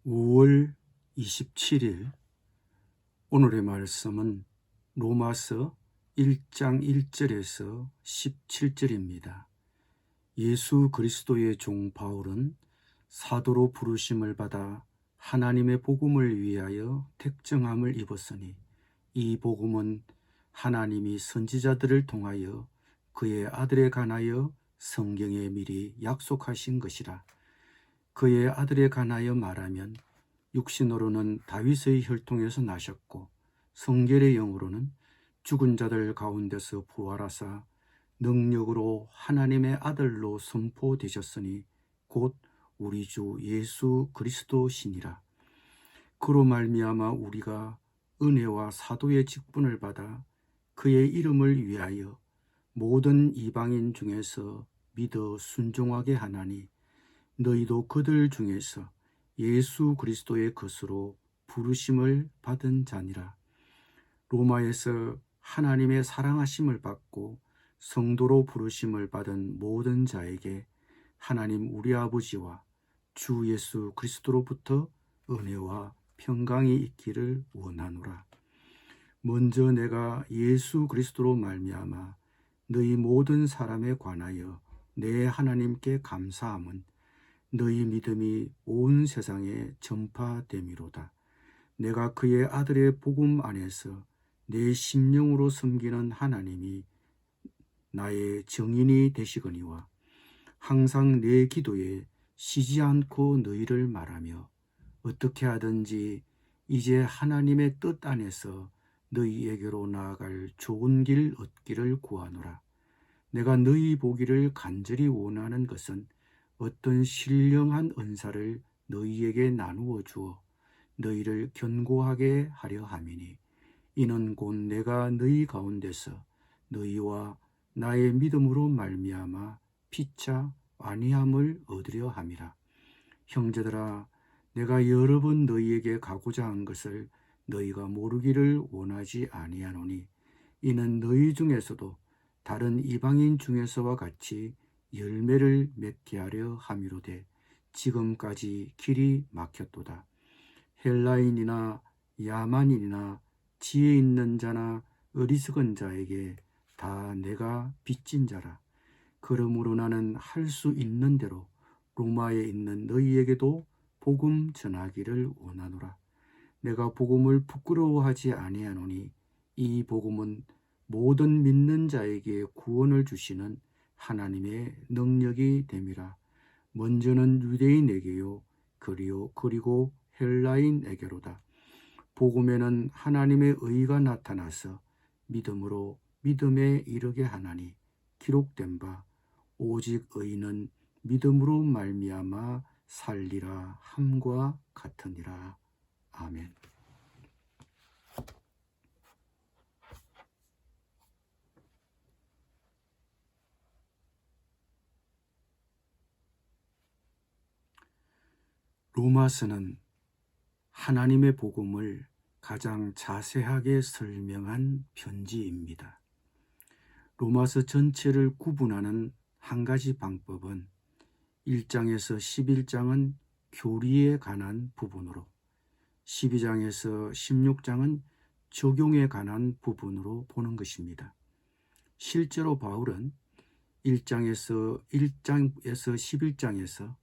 5월 27일 오늘의 말씀은 로마서 1장 1절에서 17절입니다. 예수 그리스도의 종 바울은 사도로 부르심을 받아 하나님의 복음을 위하여 택정함을 입었으니 이 복음은 하나님이 선지자들을 통하여 그의 아들에 관하여 성경에 미리 약속하신 것이라. 그의 아들에 관하여 말하면 육신으로는 다윗의 혈통에서 나셨고 성결의 영으로는 죽은 자들 가운데서 부활하사 능력으로 하나님의 아들로 선포되셨으니 곧 우리 주 예수 그리스도시니라. 그로 말미암아 우리가 은혜와 사도의 직분을 받아 그의 이름을 위하여 모든 이방인 중에서 믿어 순종하게 하나니 너희도 그들 중에서 예수 그리스도의 것으로 부르심을 받은 자니라. 로마에서 하나님의 사랑하심을 받고 성도로 부르심을 받은 모든 자에게 하나님 우리 아버지와 주 예수 그리스도로부터 은혜와 평강이 있기를 원하노라. 먼저 내가 예수 그리스도로 말미암아 너희 모든 사람에 관하여 내 하나님께 감사함은 너희 믿음이 온 세상에 전파됨이로다. 내가 그의 아들의 복음 안에서 내 심령으로 섬기는 하나님이 나의 정인이 되시거니와 항상 내 기도에 쉬지 않고 너희를 말하며 어떻게 하든지 이제 하나님의 뜻 안에서 너희에게로 나아갈 좋은 길 얻기를 구하노라. 내가 너희 보기를 간절히 원하는 것은 어떤 신령한 은사를 너희에게 나누어 주어 너희를 견고하게 하려 함이니 이는 곧 내가 너희 가운데서 너희와 나의 믿음으로 말미암아 피차 안위함을 얻으려 함이라. 형제들아, 내가 여러 번 너희에게 가고자 한 것을 너희가 모르기를 원하지 아니하노니 이는 너희 중에서도 다른 이방인 중에서와 같이 열매를 맺게 하려 함이로되 지금까지 길이 막혔도다. 헬라인이나 야만인이나 지혜 있는 자나 어리석은 자에게 다 내가 빚진 자라. 그러므로 나는 할 수 있는 대로 로마에 있는 너희에게도 복음 전하기를 원하노라. 내가 복음을 부끄러워하지 아니하노니 이 복음은 모든 믿는 자에게 구원을 주시는 하나님의 능력이 됨이라. 먼저는 유대인에게요 그리고 헬라인에게로다. 복음에는 하나님의 의가 나타나서 믿음으로 믿음에 이르게 하나니 기록된 바 오직 의인은 믿음으로 말미암아 살리라 함과 같으니라. 아멘. 로마서는 하나님의 복음을 가장 자세하게 설명한 편지입니다. 로마서 전체를 구분하는 한 가지 방법은 1장에서 11장은 교리에 관한 부분으로 12장에서 16장은 적용에 관한 부분으로 보는 것입니다. 실제로 바울은 1장에서 11장에서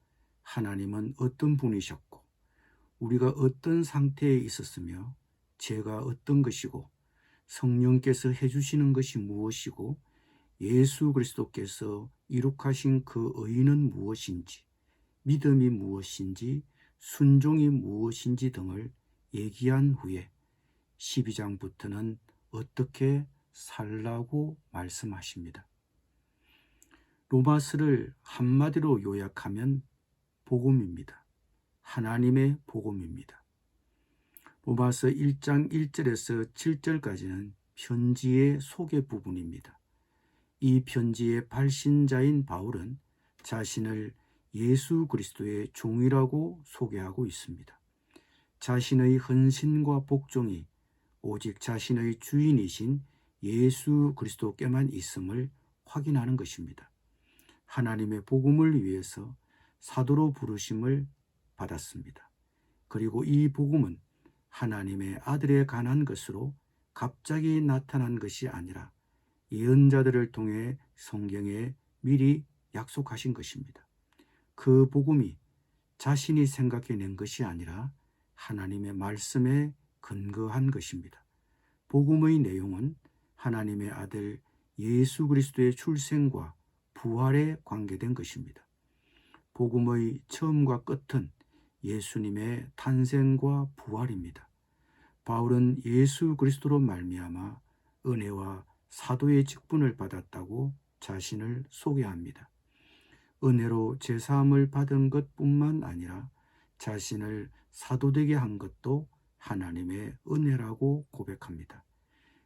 하나님은 어떤 분이셨고 우리가 어떤 상태에 있었으며 죄가 어떤 것이고 성령께서 해주시는 것이 무엇이고 예수 그리스도께서 이룩하신 그 의는 무엇인지 믿음이 무엇인지 순종이 무엇인지 등을 얘기한 후에 12장부터는 어떻게 살라고 말씀하십니다. 로마서를 한마디로 요약하면 복음입니다. 하나님의 복음입니다. 로마서 1장 1절에서 7절까지는 편지의 소개 부분입니다. 이 편지의 발신자인 바울은 자신을 예수 그리스도의 종이라고 소개하고 있습니다. 자신의 헌신과 복종이 오직 자신의 주인이신 예수 그리스도께만 있음을 확인하는 것입니다. 하나님의 복음을 위해서 사도로 부르심을 받았습니다. 그리고 이 복음은 하나님의 아들에 관한 것으로 갑자기 나타난 것이 아니라 예언자들을 통해 성경에 미리 약속하신 것입니다. 그 복음이 자신이 생각해낸 것이 아니라 하나님의 말씀에 근거한 것입니다. 복음의 내용은 하나님의 아들 예수 그리스도의 출생과 부활에 관계된 것입니다. 복음의 처음과 끝은 예수님의 탄생과 부활입니다. 바울은 예수 그리스도로 말미암아 은혜와 사도의 직분을 받았다고 자신을 소개합니다. 은혜로 제사함을 받은 것뿐만 아니라 자신을 사도되게 한 것도 하나님의 은혜라고 고백합니다.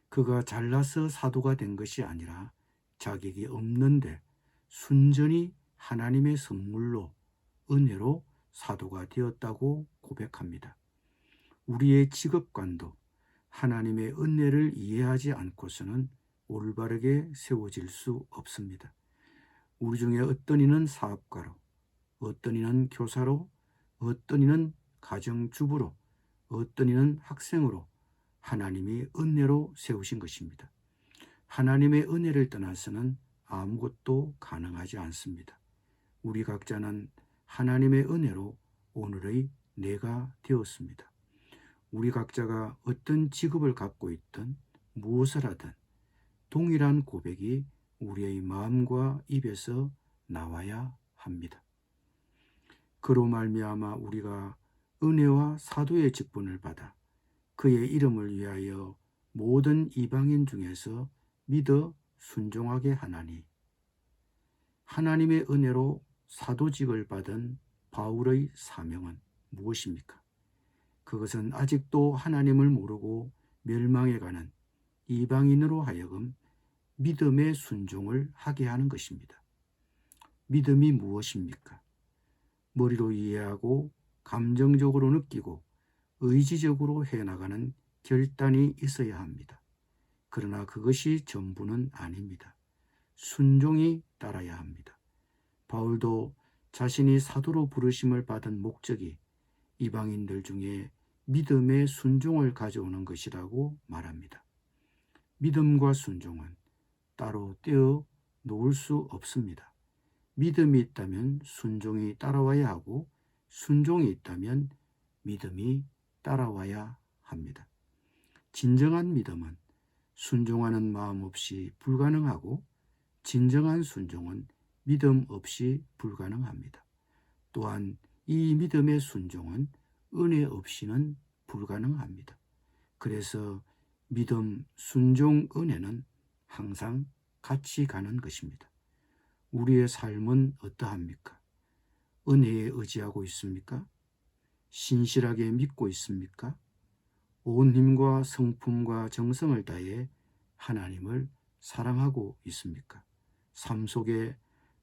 그가 잘나서 사도가 된 것이 아니라 자격이 없는데 순전히 하나님의 선물로 은혜로 사도가 되었다고 고백합니다. 우리의 직업관도 하나님의 은혜를 이해하지 않고서는 올바르게 세워질 수 없습니다. 우리 중에 어떤 이는 사업가로, 어떤 이는 교사로, 어떤 이는 가정주부로, 어떤 이는 학생으로 하나님이 은혜로 세우신 것입니다. 하나님의 은혜를 떠나서는 아무것도 가능하지 않습니다. 우리 각자는 하나님의 은혜로 오늘의 내가 되었습니다. 우리 각자가 어떤 직업을 갖고 있든 무엇을 하든 동일한 고백이 우리의 마음과 입에서 나와야 합니다. 그로 말미암아 우리가 은혜와 사도의 직분을 받아 그의 이름을 위하여 모든 이방인 중에서 믿어 순종하게 하나니, 하나님의 은혜로 사도직을 받은 바울의 사명은 무엇입니까? 그것은 아직도 하나님을 모르고 멸망해가는 이방인으로 하여금 믿음의 순종을 하게 하는 것입니다. 믿음이 무엇입니까? 머리로 이해하고 감정적으로 느끼고 의지적으로 해나가는 결단이 있어야 합니다. 그러나 그것이 전부는 아닙니다. 순종이 따라야 합니다. 바울도 자신이 사도로 부르심을 받은 목적이 이방인들 중에 믿음의 순종을 가져오는 것이라고 말합니다. 믿음과 순종은 따로 떼어 놓을 수 없습니다. 믿음이 있다면 순종이 따라와야 하고 순종이 있다면 믿음이 따라와야 합니다. 진정한 믿음은 순종하는 마음 없이 불가능하고 진정한 순종은 믿음 없이 불가능합니다. 또한 이 믿음의 순종은 은혜 없이는 불가능합니다. 그래서 믿음, 순종, 은혜는 항상 같이 가는 것입니다. 우리의 삶은 어떠합니까? 은혜에 의지하고 있습니까? 신실하게 믿고 있습니까? 온 힘과 성품과 정성을 다해 하나님을 사랑하고 있습니까? 삶 속에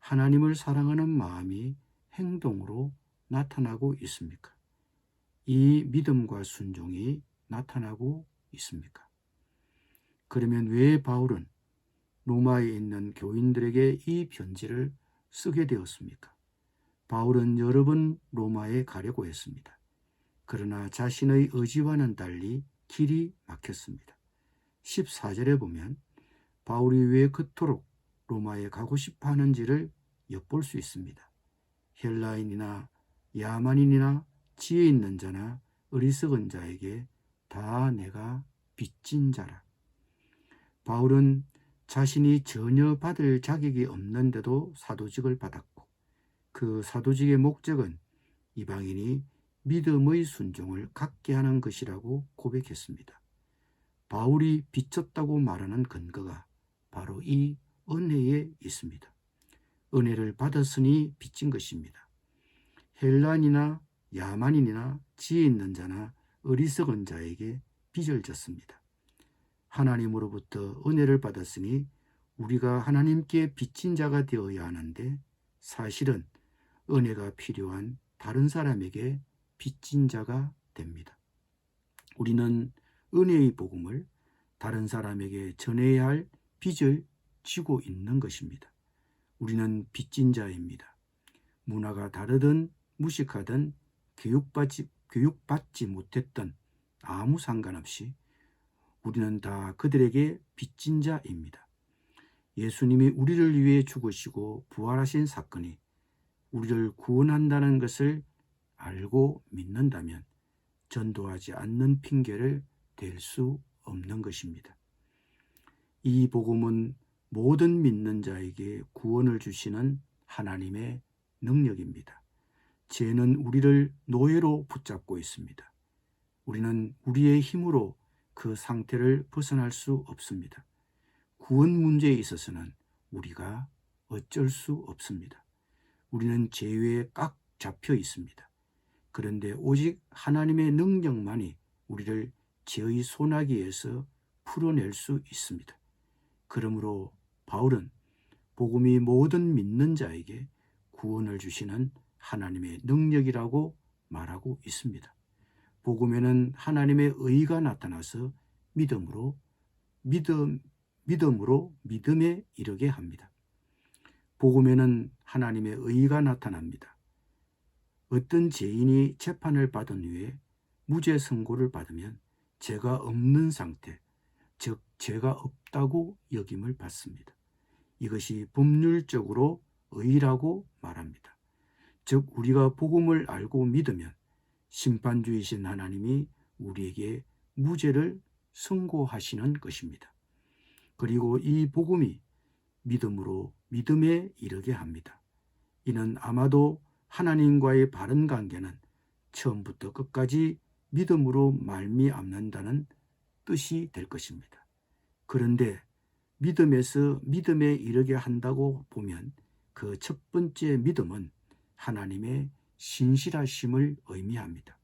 하나님을 사랑하는 마음이 행동으로 나타나고 있습니까? 이 믿음과 순종이 나타나고 있습니까? 그러면 왜 바울은 로마에 있는 교인들에게 이 편지를 쓰게 되었습니까? 바울은 여러 번 로마에 가려고 했습니다. 그러나 자신의 의지와는 달리 길이 막혔습니다. 14절에 보면 바울이 왜 그토록 로마에 가고 싶어 하는지를 엿볼 수 있습니다. 헬라인이나 야만인이나 지혜 있는 자나 어리석은 자에게 다 내가 빚진 자라. 바울은 자신이 전혀 받을 자격이 없는데도 사도직을 받았고 그 사도직의 목적은 이방인이 믿음의 순종을 갖게 하는 것이라고 고백했습니다. 바울이 빚졌다고 말하는 근거가 바로 이 은혜에 있습니다. 은혜를 받았으니 빚진 것입니다. 헬란이나 야만인이나 지혜 있는 자나 어리석은 자에게 빚을 졌습니다. 하나님으로부터 은혜를 받았으니 우리가 하나님께 빚진 자가 되어야 하는데 사실은 은혜가 필요한 다른 사람에게 빚진 자가 됩니다. 우리는 은혜의 복음을 다른 사람에게 전해야 할 빚을 지고 있는 것입니다. 우리는 빚진 자입니다. 문화가 다르든 무식하든 교육받지 못했던 아무 상관없이 우리는 다 그들에게 빚진 자입니다. 예수님이 우리를 위해 죽으시고 부활하신 사건이 우리를 구원한다는 것을 알고 믿는다면 전도하지 않는 핑계를 댈 수 없는 것입니다. 이 복음은 모든 믿는 자에게 구원을 주시는 하나님의 능력입니다. 죄는 우리를 노예로 붙잡고 있습니다. 우리는 우리의 힘으로 그 상태를 벗어날 수 없습니다. 구원 문제에 있어서는 우리가 어쩔 수 없습니다. 우리는 죄에 꽉 잡혀 있습니다. 그런데 오직 하나님의 능력만이 우리를 죄의 소나기에서 풀어낼 수 있습니다. 그러므로 바울은 복음이 모든 믿는 자에게 구원을 주시는 하나님의 능력이라고 말하고 있습니다. 복음에는 하나님의 의가 나타나서 믿음으로 믿음에 이르게 합니다. 복음에는 하나님의 의가 나타납니다. 어떤 죄인이 재판을 받은 후에 무죄 선고를 받으면 죄가 없는 상태, 즉 죄가 없다고 여김을 받습니다. 이것이 법률적으로 의라고 말합니다. 즉 우리가 복음을 알고 믿으면 심판주이신 하나님이 우리에게 무죄를 선고하시는 것입니다. 그리고 이 복음이 믿음으로 믿음에 이르게 합니다. 이는 아마도 하나님과의 바른 관계는 처음부터 끝까지 믿음으로 말미암는다는 뜻이 될 것입니다. 그런데 믿음에서 믿음에 이르게 한다고 보면 그 첫 번째 믿음은 하나님의 신실하심을 의미합니다.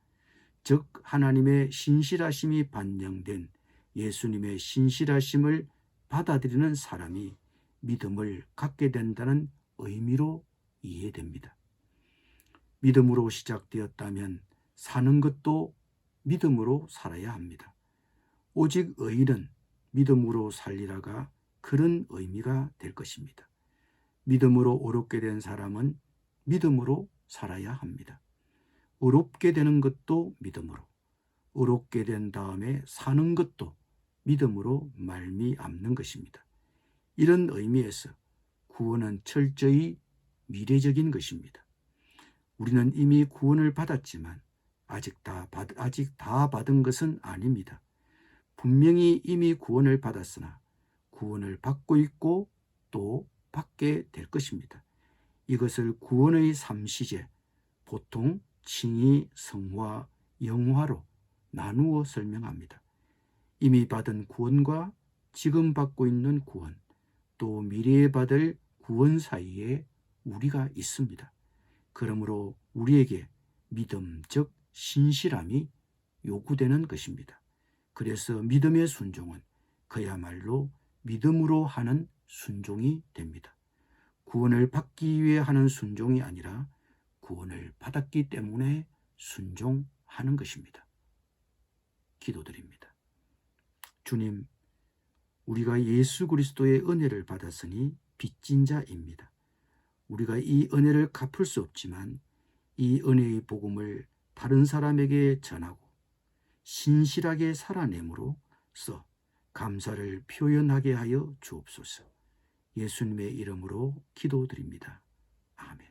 즉 하나님의 신실하심이 반영된 예수님의 신실하심을 받아들이는 사람이 믿음을 갖게 된다는 의미로 이해됩니다. 믿음으로 시작되었다면 사는 것도 믿음으로 살아야 합니다. 오직 의인은 믿음으로 살리라가 그런 의미가 될 것입니다. 믿음으로 어렵게 된 사람은 믿음으로 살아야 합니다. 어렵게 되는 것도 믿음으로, 어렵게 된 다음에 사는 것도 믿음으로 말미암는 것입니다. 이런 의미에서 구원은 철저히 미래적인 것입니다. 우리는 이미 구원을 받았지만 아직 다 받은 것은 아닙니다. 분명히 이미 구원을 받았으나 구원을 받고 있고 또 받게 될 것입니다. 이것을 구원의 3시제, 보통 칭의, 성화, 영화로 나누어 설명합니다. 이미 받은 구원과 지금 받고 있는 구원, 또 미래에 받을 구원 사이에 우리가 있습니다. 그러므로 우리에게 믿음, 즉 신실함이 요구되는 것입니다. 그래서 믿음의 순종은 그야말로 믿음으로 하는 순종이 됩니다. 구원을 받기 위해 하는 순종이 아니라 구원을 받았기 때문에 순종하는 것입니다. 기도드립니다. 주님, 우리가 예수 그리스도의 은혜를 받았으니 빚진 자입니다. 우리가 이 은혜를 갚을 수 없지만 이 은혜의 복음을 다른 사람에게 전하고 신실하게 살아내므로써 감사를 표현하게 하여 주옵소서. 예수님의 이름으로 기도드립니다. 아멘.